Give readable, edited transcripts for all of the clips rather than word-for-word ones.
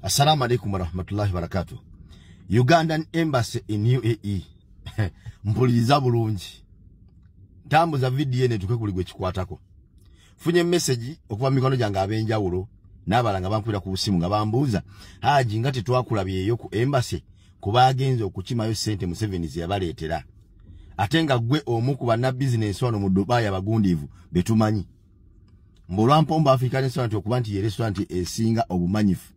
Assalamu alaikum warahmatullahi wabarakatuh. Ugandan Embassy in UAE. Mpuliriza bulungi. Tambuza video ne tukekuligwe kikwatako. Funye message okuva mikono gyange abenjawulo n'abala nga bampulira ku busimu nga bambuuza haji ngati twakulabyeyo ku Embassy kuba agenze okukimayo sente Museveni ziyabaleetera. Ate nga gwe omu ku banna business wano mu Dubai abagundiivu betumanyi. Mbulwampomba African restaurant okuba nti ye restaurant esinga obumanyifu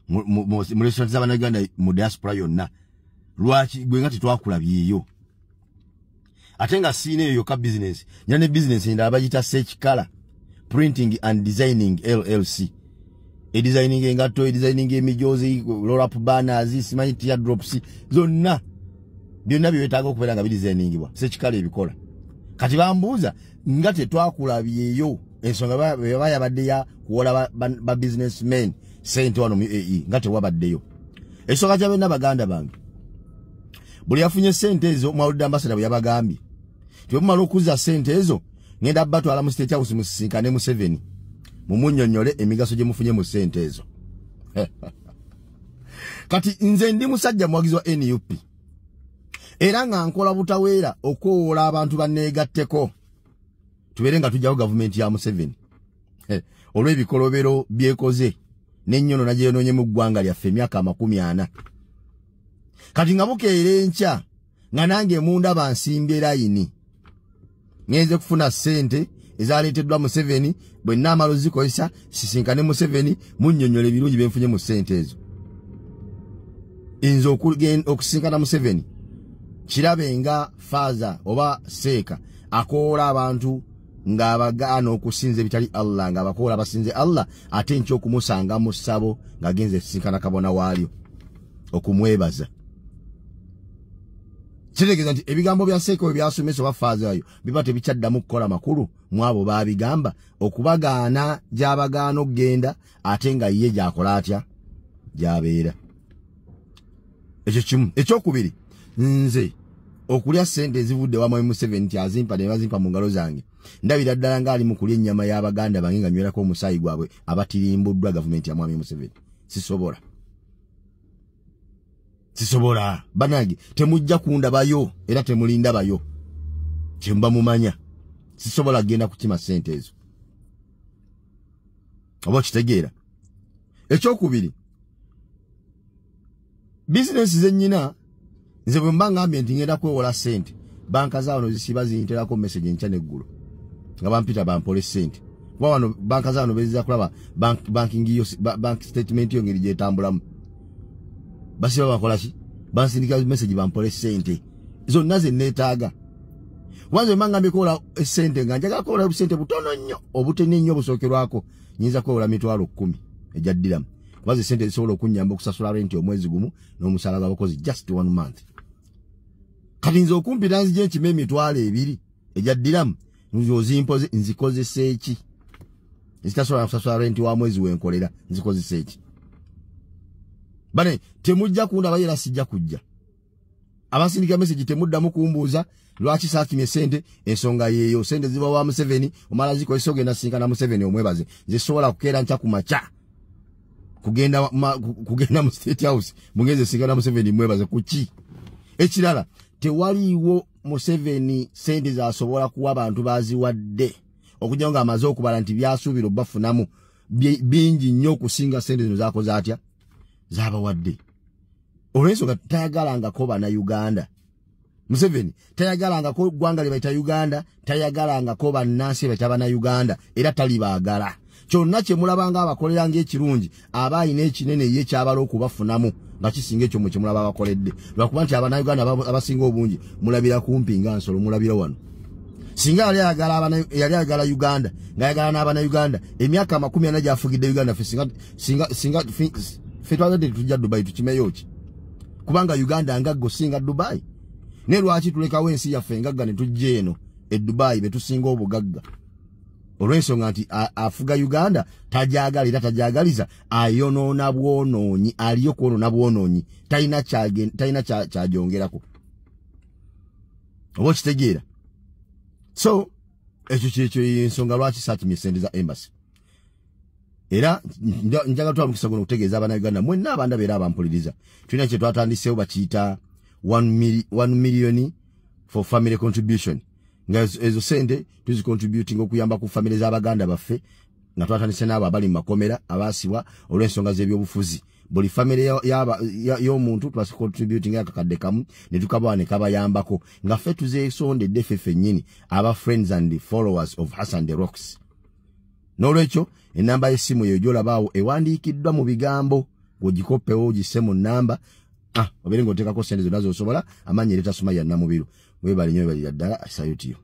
mu restaurant z'Abannayuganda mu diaspora yonna. Lwaki gwe ngati twakulabyeyo. Ate nga siine eyo ka business nyane business ndaba bagita Search Color Printing and Designing LLC. Designing engato, designing emijozi, roll up banners, simanyi teardrops zonna byonna byetaaga okubeera nga bidesigningibwa Search Color ebikola. Kati bambuuza ngate twakulabyeyo ensonga bayabadde ya kuwola ba businessmen sente wano mu UAE ngate wabaddeyo. Ensonga ky'abenna baganda bange buli yafunye sente ezo Mawulid Ambassador bwe yabagambye twemumala okuza sente ezo ngenda batwala mu State House musisinkane mu 7 mumunnyonnyole emigaso gye mufunye mu sente ezo. Kati nze ndi musajja muwagizi wa NUP era nga nkola butaweera okwowola abantu banneegatteko tubeere nga tujjawo gavumenti ya Museveni olw'ebikolobero byekoze n'ennyono nagyeyonoonye mu ggwanga lyaffe emyaka 40. Kati nga bukeera enkya nga nange munda bansimbye layini ngenze kufuna sente ezaleeteddwa Museveni bwe nnaamala ozikozesa sisinkane Museveni munnyonnyola ebirungi bye nfunye mu sente ezo. Nze okusinkana Museveni kirabe nga faza oba seeka akoola abantu ng'abagaana okusinza ebitali Allah ng'abakoola abasinze Allah ate nkyokumusanga mu ssabo ng'agenze sisinkana kabona waalyo okumwebaza. Kitegeeza nti ebigambo bya seeka byasomesa oba faza ayo biba tebikyaddamu kukola makulu mu abo baabigamba okubagaana gy'abagaana okugenda ate nga ye gy'akola atya gy'abeera. Ekyo kimu. Ekyokubiri nze okulya sente ezivudde wa Mwami Museveni nti azimpa ne bazimpa mu ngalo zange ndabira ddala ng'ali mu kulya ennyama y'Abaganda bange nga nywerako omusaayi gwabwe abatirimbuddwa gavumenti ya Mwami Museveni. Sisobola. Banange temujja kundabayo era temulindabayo. Kyemba mumanya. Sisobola genda kukima sente ezo. Oba kitegeera. Ekyokubiri business zennyina nze bwe mba ngambye nti ngenda kwewola sente banka zaano zisiba ziyinterako message enkya n'eggulu nga bampita bampole sente kuba wano banka zaano beziza kulaba bank statement yo ngeri gyetambulamu basiba bakola ki bansindika message bampole sente zonna ze neetaaga. Wanze mba ngambye kwewola sente nga njagala kwewola sente butono nnyo obutene nnyo busookerwako nyinza kwewola mitwalo 10 ejaddiramu. Wazi sente zisobola okunyamba okusasula renti omwezi gumu n'omusaala gw'abakozi just 1 month. Kati nze okumpita nzije nkime emitwalo 2 ejaddiramu nzimpoze nzikozesa eki ezitasobola kusasula renti wa mwezi wenkolera nzikozesa eki. Bane temujja kundaba era sijja kujja abasindika message temuddamu kumbuuza lwaki saakimye sente ensonga yeeyo sente ziba wa Museveni omala zikozesa ogenda sinkana Museveni omwebaze nze sobola kukeera nkya ku makya kugenda mu State House mugeze sigana Museveni mwebaze kuki. Ekirala tewaliwo Museveni sente zasobola kuwa abantu baziwadde okujja nga amaze okubala nti byasuubira bafunamu bingi nnyo okusinga sente zino zakoze atya zabawadde. Olw'ensonga tayagalangako bannayuganda. Museveni tayagalangako ggwanga lye bayita Uganda, tayagalangako bannansi bayita bannayuganda era talibaagala. Kyonna kye mulabanga abakolera ng'ekirungi aba ayina ekinene ye kyabala okubafunamu nga kisinga ekyo mu kye mulaba abakoledde. Lwakuba nti Abannayuganda abasinga obungi mulabira kumpi nga nsolo mulabira wano. Singa yali ayagala Uganda ng'ayagala n'Abannayuganda emyaka 40 gy'afugidde Uganda ffe twagende tujja Dubai tukimeyo ki kubanga Uganda ngaggo singa Dubai. Ne lwaki tulekawo ensi yaffe engagga ne tujja eno Dubai betusinga obugagga. Olw'ensonga nti afuga Uganda tajagala era tajagaliza ayonoona bwonoonyi aliyo kwonoona bwonoonyi talina kyajongerako. Oba kitegeera. So ekyo kyekyo ensonga lwaki saakimye sente za Embassy. Era njaga twamukisa guno kutegeeza abana Uganda mwenna abanda beera abampuliriza. Tulina kye twatandiseewo bakiyita 1 million for family contribution. Nga ezo sente tuzi contributing okuyamba ku family z'Abaganda baffe nga twatandise n'abo abali mu makomera abaasibwa olw'ensonga z'ebyobufuzi. Buli family y'omuntu twasi contributing akakadde kamu ne tukabawa ne kabayambako nga ffe tuzeesondedde ffe nnyini aba friends and followers of Hassan the Rocks. N'olwekyo enamba y'essimu eyo gy'olabaawo ewandiikiddwa mu bigambo ng'ogikoppewo ogisse mu nnamba obeere ng'oteekako sente zonna z'osobola amannya ereta Sumaya Namubiru. Weebale nnyo weebalira ddala. Sayutiyo.